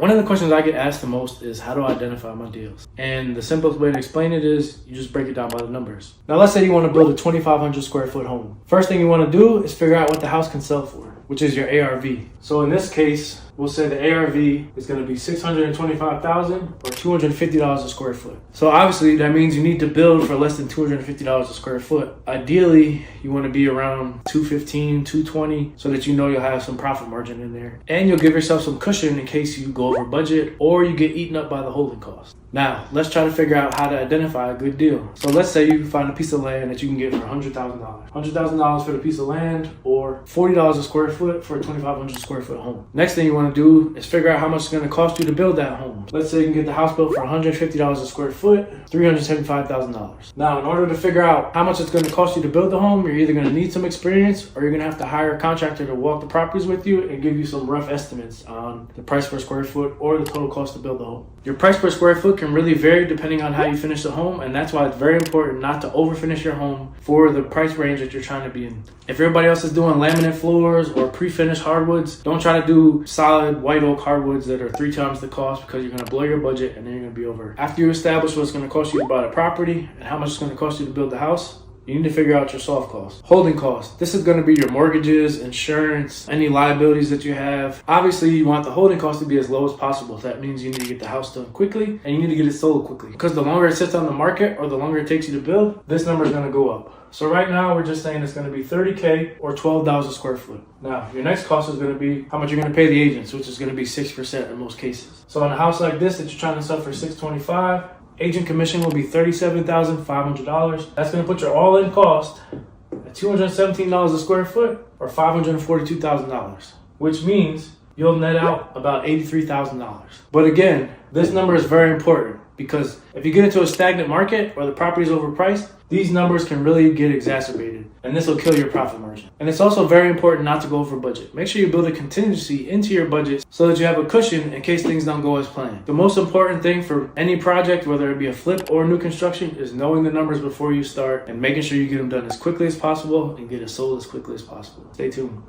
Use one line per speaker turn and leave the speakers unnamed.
One of the questions I get asked the most is how do I identify my deals? And the simplest way to explain it is you just break it down by the numbers. Now let's say you want to build a 2,500 square foot home. First thing you want to do is figure out what the house can sell for, which is your ARV. So in this case, we'll say the ARV is going to be $625,000 or $250 a square foot. So obviously that means you need to build for less than $250 a square foot. Ideally, you want to be around $215, $220 so that you know you'll have some profit margin in there. And you'll give yourself some cushion in case you go over budget or you get eaten up by the holding cost. Now, let's try to figure out how to identify a good deal. So let's say you find a piece of land that you can get for $100,000. $100,000 for the piece of land or $40 a square foot for a 2,500 square foot home. Next thing you want to do is figure out how much it's going to cost you to build that home. Let's say you can get the house built for $150 a square foot, $375,000. Now, in order to figure out how much it's going to cost you to build the home, you're either going to need some experience or you're going to have to hire a contractor to walk the properties with you and give you some rough estimates on the price per square foot or the total cost to build the home. Your price per square foot can really vary depending on how you finish the home, and that's why it's very important not to overfinish your home for the price range that you're trying to be in. If everybody else is doing laminate floors or pre-finished hardwoods, don't try to do solid white oak hardwoods that are 3 times the cost because you're going to blow your budget and then you're going to be over. After you establish what it's going to cost you to buy the property and how much it's going to cost you to build the house, you need to figure out your soft costs. Holding costs. This is going to be your mortgages, insurance, any liabilities that you have. Obviously, you want the holding cost to be as low as possible. So that means you need to get the house done quickly and you need to get it sold quickly. Because the longer it sits on the market or the longer it takes you to build, this number is going to go up. So right now, we're just saying it's going to be $30K or $12 a square foot. Now, your next cost is going to be how much you're going to pay the agents, which is going to be 6% in most cases. So in a house like this that you're trying to sell for $625,000, agent commission will be $37,500. That's going to put your all-in cost at $217 a square foot or $542,000, which means you'll net out about $83,000. But again, this number is very important because if you get into a stagnant market or the property is overpriced, these numbers can really get exacerbated and this will kill your profit margin. And it's also very important not to go over budget. Make sure you build a contingency into your budget so that you have a cushion in case things don't go as planned. The most important thing for any project, whether it be a flip or new construction, is knowing the numbers before you start and making sure you get them done as quickly as possible and get it sold as quickly as possible. Stay tuned.